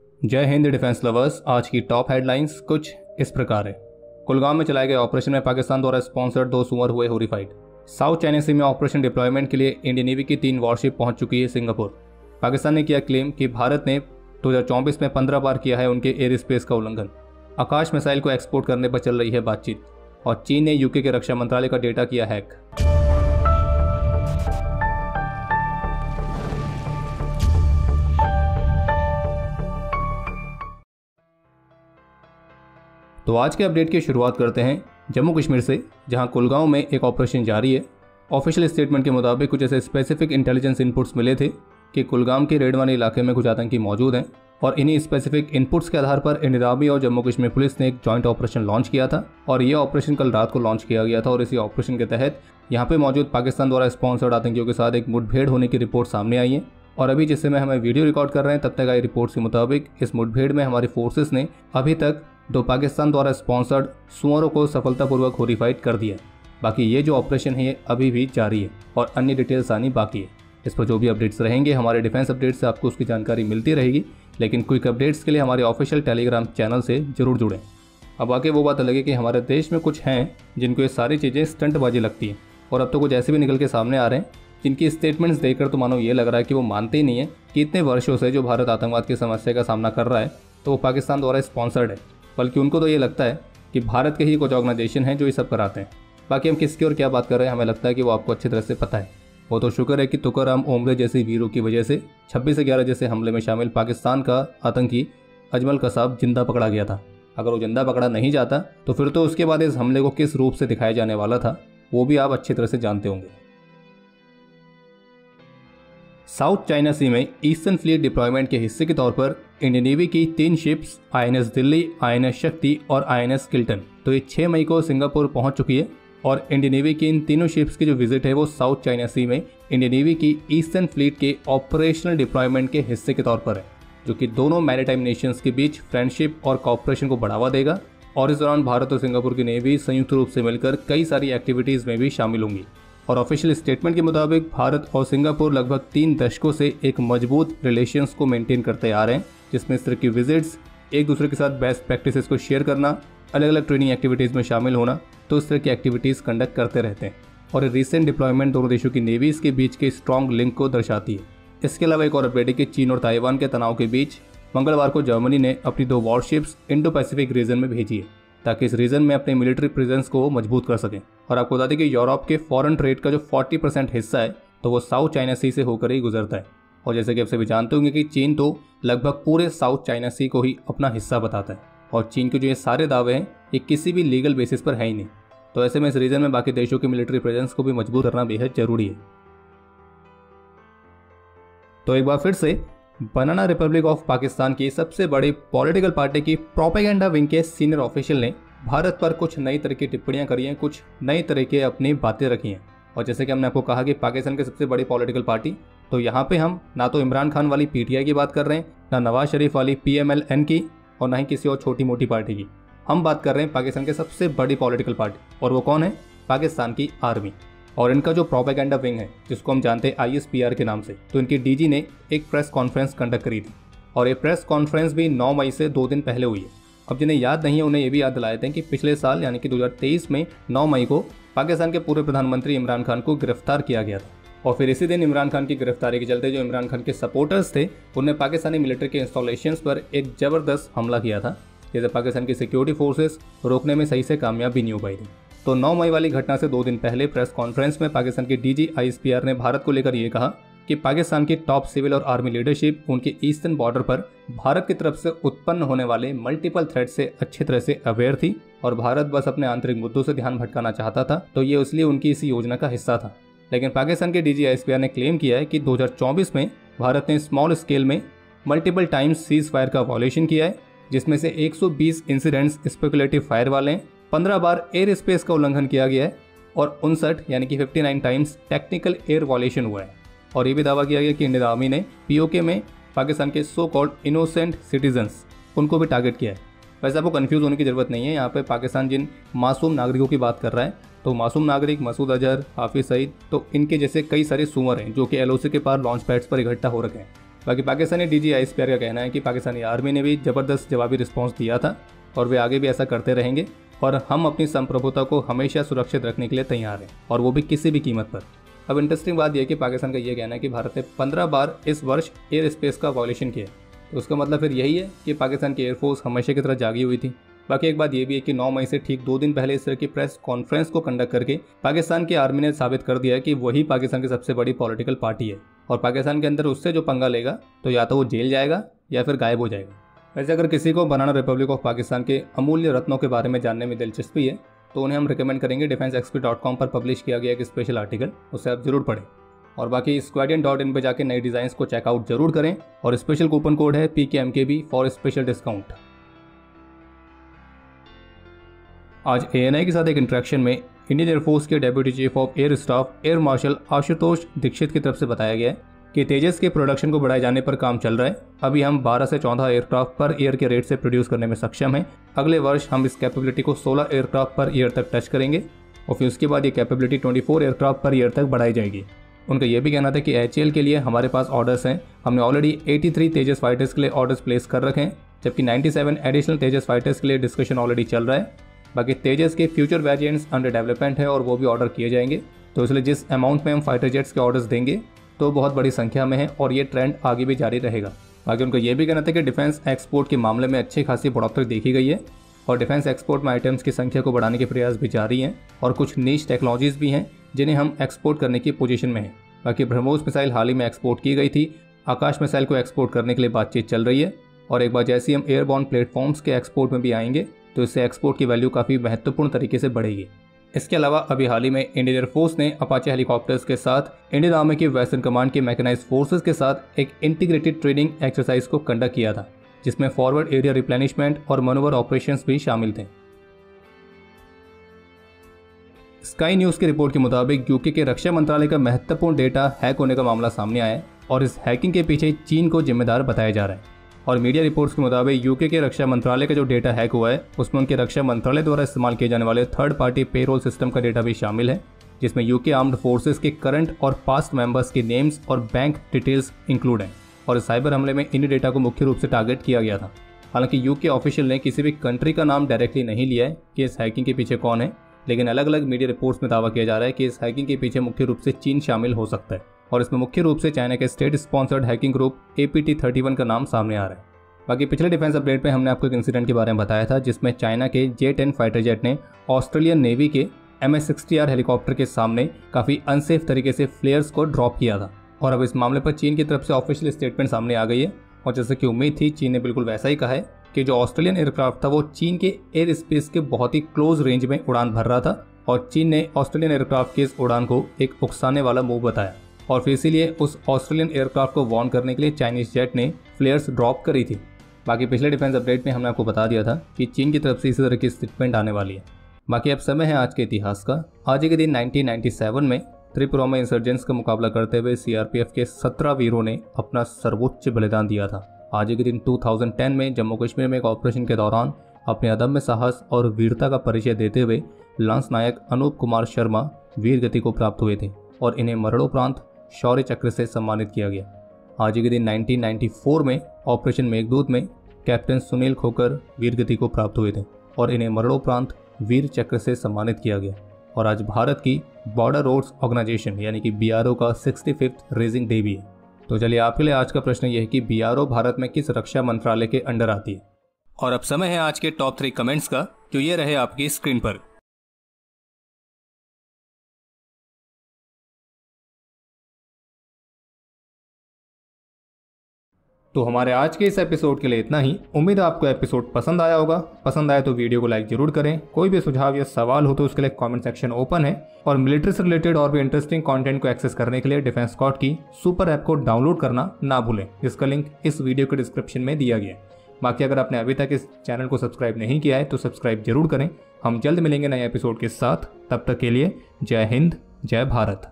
जय Hind defence lovers. आज की टॉप हेडलाइंस कुछ इस प्रकार है। कुलगाम में चलाए गए ऑपरेशन में पाकिस्तान द्वारा स्पॉन्सर्ड 2 सुअर हुए हॉरिफाइड। साउथ चाइना सी में ऑपरेशन डिप्लॉयमेंट के लिए इंडियन नेवी की 3 वॉरशिप पहुंच चुकी है सिंगापुर। पाकिस्तान ने किया क्लेम कि भारत ने 2024 में 15 बार किया है उनके एयर स्पेस का उल्लंघन। आकाश मिसाइल को एक्सपोर्ट करने पर चल रही है बातचीत। और चीन ने यूके के रक्षा मंत्रालय का डेटा किया हैक। तो आज के अपडेट की शुरुआत करते हैं जम्मू कश्मीर से, जहां कुलगांव में एक ऑपरेशन जारी है। ऑफिशियल स्टेटमेंट के मुताबिक कुछ ऐसे स्पेसिफिक इंटेलिजेंस इनपुट्स मिले थे कि कुलगाम के रेडवानी इलाके में कुछ आतंकी मौजूद हैं और इन्हीं स्पेसिफिक इनपुट्स के आधार पर इंडियन आर्मी और जम्मू कश्मीर पुलिस ने एक जॉइंट ऑपरेशन लॉन्च किया था। और यह ऑपरेशन कल रात को लॉन्च किया गया था और इसी ऑपरेशन के तहत यहाँ पे मौजूद पाकिस्तान द्वारा स्पॉन्सर्ड आतंकियों के साथ एक मुठभेड़ होने की रिपोर्ट सामने आई है। और अभी जिस समय हमें वीडियो रिकॉर्ड कर रहे हैं तब तक आई रिपोर्ट्स के मुताबिक इस मुठभेड़ में हमारी फोर्सेस ने अभी तक 2 पाकिस्तान द्वारा स्पॉन्सर्ड सुअरों को सफलतापूर्वक हॉरिफाइड कर दिया। बाकी ये जो ऑपरेशन है ये अभी भी जारी है और अन्य डिटेल्स आनी बाकी है। इस पर जो भी अपडेट्स रहेंगे हमारे डिफेंस अपडेट्स से आपको उसकी जानकारी मिलती रहेगी, लेकिन क्विक अपडेट्स के लिए हमारे ऑफिशियल टेलीग्राम चैनल से जरूर जुड़ें। अब आगे वो बात अलग है कि हमारे देश में कुछ हैं जिनको ये सारी चीज़ें स्टंटबाजी लगती हैं और अब तो कुछ ऐसे भी निकल के सामने आ रहे हैं जिनकी स्टेटमेंट्स देखकर तो मानो ये लग रहा है कि वो मानते ही नहीं है कि इतने वर्षों से जो भारत आतंकवाद की समस्या का सामना कर रहा है तो वो पाकिस्तान द्वारा स्पॉन्सर्ड है, बल्कि उनको तो ये लगता है कि भारत के ही कुछ ऑर्गेनाइजेशन हैं जो ये सब कराते हैं। बाकी हम किसकी और क्या बात कर रहे हैं हमें लगता है कि वो आपको अच्छी तरह से पता है। वो तो शुक्र है कि तुकाराम ओमरे जैसे वीरों की वजह से 26/11 जैसे हमले में शामिल पाकिस्तान का आतंकी अजमल कसाब जिंदा पकड़ा गया था। अगर वो जिंदा पकड़ा नहीं जाता तो फिर तो उसके बाद इस हमले को किस रूप से दिखाया जाने वाला था वो भी आप अच्छी तरह से जानते होंगे। साउथ चाइना सी में ईस्टर्न फ्लीट डिप्लॉयमेंट के हिस्से के तौर पर इंडियन नेवी की 3 शिप्स INS दिल्ली, INS शक्ति और INS किल्टन तो ये 6 मई को सिंगापुर पहुंच चुकी है। और इंडियन नेवी की इन तीनों शिप्स की जो विजिट है वो साउथ चाइना सी में इंडियन नेवी की ईस्टर्न फ्लीट के ऑपरेशनल डिप्लॉयमेंट के हिस्से के तौर पर है, जो कि दोनों मैरीटाइम नेशंस के बीच फ्रेंडशिप और कॉपरेशन को बढ़ावा देगा। और इस दौरान भारत और सिंगापुर की नेवी संयुक्त रूप से मिलकर कई सारी एक्टिविटीज़ में भी शामिल होंगी। और ऑफिशियल स्टेटमेंट के मुताबिक भारत और सिंगापुर लगभग 3 दशकों से एक मजबूत रिलेशंस को मेंटेन करते आ रहे हैं, जिसमें इस तरह की विजिट्स, एक दूसरे के साथ बेस्ट प्रैक्टिसेस को शेयर करना, अलग अलग ट्रेनिंग एक्टिविटीज़ में शामिल होना, तो इस तरह की एक्टिविटीज़ कंडक्ट करते रहते हैं। और रिसेंट डिप्लॉयमेंट दोनों देशों की नेवीज़ के बीच के स्ट्रॉन्ग लिंक को दर्शाती है। इसके अलावा एक और अपडेट है कि चीन और ताइवान के तनाव के बीच मंगलवार को जर्मनी ने अपनी 2 वॉरशिप्स इंडो पैसिफिक रीजन में भेजी है ताकि इस रीजन में अपने मिलिट्री प्रेजेंस को मजबूत कर सकें। और आपको बता दें कि यूरोप के फॉरेन ट्रेड का जो 40% हिस्सा है तो वो साउथ चाइना सी से होकर ही गुजरता है। और जैसे कि आप सभी जानते होंगे कि चीन तो लगभग पूरे साउथ चाइना सी को ही अपना हिस्सा बताता है और चीन के जो ये सारे दावे हैं ये किसी भी लीगल बेसिस पर है ही नहीं। तो ऐसे में इस रीजन में बाकी देशों की मिलिट्री प्रेजेंस को भी मजबूत करना बेहद जरूरी है। तो एक बार फिर से बनाना रिपब्लिक ऑफ पाकिस्तान की सबसे बड़ी पॉलिटिकल पार्टी की प्रोपेगेंडा विंग के सीनियर ऑफिशियल ने भारत पर कुछ नई तरह की टिप्पणियां करी हैं, कुछ नई तरह की अपनी बातें रखी हैं। और जैसे कि हमने आपको कहा कि पाकिस्तान की सबसे बड़ी पॉलिटिकल पार्टी, तो यहाँ पे हम ना तो इमरान खान वाली PTI की बात कर रहे हैं, ना नवाज शरीफ वाली PMLN की, और ना ही किसी और छोटी मोटी पार्टी की। हम बात कर रहे हैं पाकिस्तान की सबसे बड़ी पॉलिटिकल पार्टी, और वो कौन है? पाकिस्तान की आर्मी। और इनका जो प्रोपेगेंडा विंग है जिसको हम जानते हैं ISPR के नाम से, तो इनकी DG ने एक प्रेस कॉन्फ्रेंस कंडक्ट करी थी और ये प्रेस कॉन्फ्रेंस भी 9 मई से 2 दिन पहले हुई है। अब जिन्हें याद नहीं है उन्हें ये भी याद दिलाते हैं कि पिछले साल यानी कि 2023 में 9 मई को पाकिस्तान के पूर्व प्रधानमंत्री इमरान खान को गिरफ्तार किया गया था। और फिर इसी दिन इमरान खान की गिरफ्तारी के चलते जो इमरान खान के सपोर्टर्स थे उन्होंने पाकिस्तानी मिलिट्री के इंस्टॉलेशंस पर एक ज़बरदस्त हमला किया था, जिसे पाकिस्तान की सिक्योरिटी फोर्सेस रोकने में सही से कामयाब भी नहीं हो पाई थी। तो 9 मई वाली घटना से 2 दिन पहले प्रेस कॉन्फ्रेंस में पाकिस्तान की DG ISPR ने भारत को लेकर ये कहा कि पाकिस्तान की टॉप सिविल और आर्मी लीडरशिप उनके ईस्टर्न बॉर्डर पर भारत की तरफ से उत्पन्न होने वाले मल्टीपल थ्रेट से अच्छी तरह से अवेयर थी और भारत बस अपने आंतरिक मुद्दों से ध्यान भटकाना चाहता था, तो ये इसलिए उनकी इसी योजना का हिस्सा था। लेकिन पाकिस्तान के DG ISPR ने क्लेम किया है कि 2024 में भारत ने स्मॉल स्केल में मल्टीपल टाइम्स सीज फायर का वॉयलेशन किया है, जिसमें से 120 इंसिडेंट्स स्पेकुलेटिव फायर वाले हैं, 15 बार एयर स्पेस का उल्लंघन किया गया है और 59 यानी कि 59 टाइम्स टेक्निकल एयर वॉयलेशन हुआ है। और ये भी दावा किया गया कि इंडियन आर्मी ने POK में पाकिस्तान के सो कॉल्ड इनोसेंट सिटीजन्स उनको भी टारगेट किया है। वैसे आपको कंफ्यूज होने की ज़रूरत नहीं है, यहाँ पे पाकिस्तान जिन मासूम नागरिकों की बात कर रहा है तो मासूम नागरिक मसूद अजहर, हाफिज सईद, तो इनके जैसे कई सारे सुअर हैं जो कि LOC के पार लॉन्च पैड्स पर इकट्ठा हो रखे हैं। बाकी पाकिस्तानी DGI का कहना है कि पाकिस्तानी आर्मी ने भी ज़बरदस्त जवाबी रिस्पॉन्स दिया था और वे आगे भी ऐसा करते रहेंगे और हम अपनी संप्रभुता को हमेशा सुरक्षित रखने के लिए तैयार हैं और वो भी किसी भी कीमत पर। अब इंटरेस्टिंग बात यह है कि पाकिस्तान का ये कहना है कि भारत ने 15 बार इस वर्ष एयर स्पेस का वायलेशन किया, तो उसका मतलब फिर यही है कि पाकिस्तान की एयरफोर्स हमेशा की तरह जागी हुई थी। बाकी एक बात यह भी है कि 9 मई से ठीक 2 दिन पहले इस तरह की प्रेस कॉन्फ्रेंस को कंडक्ट करके पाकिस्तान की आर्मी ने साबित कर दिया कि वही पाकिस्तान की सबसे बड़ी पॉलिटिकल पार्टी है और पाकिस्तान के अंदर उससे जो पंगा लेगा तो या तो वो जेल जाएगा या फिर गायब हो जाएगा। वैसे अगर किसी को बनाना रिपब्लिक ऑफ पाकिस्तान के अमूल्य रत्नों के बारे में जानने में दिलचस्पी है तो उन्हें हम रिकमेंड करेंगे defenseexpert.com पर पब्लिश किया गया एक स्पेशल आर्टिकल, उसे आप जरूर पढ़ें। और बाकी squadron.in पे जाके नई डिज़ाइंस को चेकआउट जरूर करें और स्पेशल कूपन कोड है PKMKB फॉर स्पेशल डिस्काउंट। आज ANI के साथ एक इंटरेक्शन में इंडियन एयरफोर्स के deputy chief of air staff air marshal Ashutosh Dikshit की तरफ से बताया गया है कि तेजस के प्रोडक्शन को बढ़ाए जाने पर काम चल रहा है। अभी हम 12 से 14 एयरक्राफ्ट पर ईयर के रेट से प्रोड्यूस करने में सक्षम हैं। अगले वर्ष हम इस कैपेबिलिटी को 16 एयरक्राफ्ट पर ईयर तक टच करेंगे और फिर उसके बाद ये कैपेबिलिटी 24 एयरक्राफ्ट पर ईयर तक बढ़ाई जाएगी। उनका यह भी कहना था कि HAL के लिए हमारे पास ऑर्डर्स हैं। हमने ऑलरेडी 83 तेजस फाइटर्स के लिए ऑर्डर्स प्लेस कर रखे हैं, जबकि 97 एडिशनल तेजस फाइटर्स के लिए डिस्कशन ऑलरेडी चल रहा है। बाकी तेजस के फ्यूचर वेरिएंट्स अंडर डेवलपमेंट है और वो भी ऑर्डर किए जाएंगे। तो इसलिए जिस अमाउंट में हम फाइटर जेट्स के ऑर्डर्स देंगे तो बहुत बड़ी संख्या में है और ये ट्रेंड आगे भी जारी रहेगा। बाकी उनका यह भी कहना था कि डिफेंस एक्सपोर्ट के मामले में अच्छी खासी बढ़ोतरी देखी गई है और डिफेंस एक्सपोर्ट में आइटम्स की संख्या को बढ़ाने के प्रयास भी जारी हैं और कुछ नीश टेक्नोलॉजीज भी हैं जिन्हें हम एक्सपोर्ट करने की पोजीशन में हैं। बाकी ब्रह्मोस मिसाइल हाल ही में एक्सपोर्ट की गई थी। आकाश मिसाइल को एक्सपोर्ट करने के लिए बातचीत चल रही है और एक बार जैसे ही हम एयरबॉर्न प्लेटफॉर्म्स के एक्सपोर्ट में भी आएंगे तो इससे एक्सपोर्ट की वैल्यू काफ़ी महत्वपूर्ण तरीके से बढ़ेगी। इसके अलावा अभी हाल ही में इंडियन एयरफोर्स ने अपाचे हेलीकॉप्टर्स के साथ इंडियन आर्मी की वेस्टर्न कमांड के मैकेनाइज्ड फोर्सेस के साथ एक इंटीग्रेटेड ट्रेनिंग एक्सरसाइज को कंडक्ट किया था, जिसमें फॉरवर्ड एरिया रिप्लेनिशमेंट और मनोवर ऑपरेशंस भी शामिल थे। स्काई न्यूज की रिपोर्ट के मुताबिक यूके के रक्षा मंत्रालय का महत्वपूर्ण डेटा हैक होने का मामला सामने आया है और इस हैकिंग के पीछे चीन को जिम्मेदार बताया जा रहा है। और मीडिया रिपोर्ट्स के मुताबिक यूके के रक्षा मंत्रालय का जो डेटा हैक हुआ है उसमें उनके रक्षा मंत्रालय द्वारा इस्तेमाल किए जाने वाले थर्ड पार्टी पेरोल सिस्टम का डेटा भी शामिल है, जिसमें यूके आर्म्ड फोर्सेस के करंट और पास्ट मेंबर्स के नेम्स और बैंक डिटेल्स इंक्लूड हैं। और इस साइबर हमले में इन डेटा को मुख्य रूप से टारगेट किया गया था। हालांकि यूके ऑफिशियल ने किसी भी कंट्री का नाम डायरेक्टली नहीं लिया है कि इस हैकिंग के पीछे कौन है, लेकिन अलग अलग मीडिया रिपोर्ट्स में दावा किया जा रहा है कि इस हैकिंग के पीछे मुख्य रूप से चीन शामिल हो सकता है और इसमें मुख्य रूप से चाइना के state sponsored hacking group APT31 का नाम सामने आ रहा है। बाकी पिछले डिफेंस अपडेट में हमने आपको एक इंसिडेंट के बारे में बताया था जिसमें चाइना के J-10 फाइटर जेट ने ऑस्ट्रेलियन नेवी के MS-60R हेलीकॉप्टर के सामने काफ़ी अनसेफ तरीके से फ्लेयर्स को ड्रॉप किया था। और अब इस मामले पर चीन की तरफ से ऑफिशियल स्टेटमेंट सामने आ गई है और जैसे कि उम्मीद थी चीन ने बिल्कुल वैसा ही कहा है कि जो ऑस्ट्रेलियन एयरक्राफ्ट था वो चीन के एयर स्पेस के बहुत ही क्लोज रेंज में उड़ान भर रहा था और चीन ने ऑस्ट्रेलियन एयरक्राफ्ट की इस उड़ान को एक उकसाने वाला मूव बताया और फिर इसीलिए उस ऑस्ट्रेलियन एयरक्राफ्ट को वार्न करने के लिए चाइनीज जेट ने फ्लेयर्स ड्रॉप करी थी। बाकी पिछले डिफेंस अपडेट में हमने आपको बता दिया था कि चीन की तरफ से इसी तरह की स्टेटमेंट आने वाली है। बाकी अब समय है आज के इतिहास का। आज के दिन 1997 में त्रिपुरा में इंसर्जेंट्स का मुकाबला करते हुए CRPF के 17 वीरों ने अपना सर्वोच्च बलिदान दिया था। आज के दिन 2010 में जम्मू कश्मीर में एक ऑपरेशन के दौरान अपने अदम्य साहस और वीरता का परिचय देते हुए लांस नायक अनूप कुमार शर्मा वीर गति को प्राप्त हुए थे और इन्हें मरणोपरांत शौर्य चक्र से सम्मानित किया गया। आज के दिन 1994 में ऑपरेशन मेघदूत में कैप्टन सुनील खोकर वीर गति को प्राप्त हुए थे और इन्हें मरणोपरांत वीर चक्र से सम्मानित किया गया। और आज भारत की बॉर्डर रोड्स ऑर्गेनाइजेशन यानी कि BRO का 65th रेजिंग डे भी है। तो चलिए आपके लिए आज का प्रश्न यह है कि BRO भारत में किस रक्षा मंत्रालय के अंडर आती है। और अब समय है आज के टॉप 3 कमेंट्स का, जो ये रहे आपकी स्क्रीन पर। तो हमारे आज के इस एपिसोड के लिए इतना ही। उम्मीद है आपको एपिसोड पसंद आया होगा। पसंद आए तो वीडियो को लाइक जरूर करें। कोई भी सुझाव या सवाल हो तो उसके लिए कमेंट सेक्शन ओपन है और मिलिट्री से रिलेटेड और भी इंटरेस्टिंग कंटेंट को एक्सेस करने के लिए डिफेंस स्क्वाड की सुपर ऐप को डाउनलोड करना ना भूलें, जिसका लिंक इस वीडियो के डिस्क्रिप्शन में दिया गया है। बाकी अगर आपने अभी तक इस चैनल को सब्सक्राइब नहीं किया है तो सब्सक्राइब जरूर करें। हम जल्द मिलेंगे नए एपिसोड के साथ। तब तक के लिए जय हिंद, जय भारत।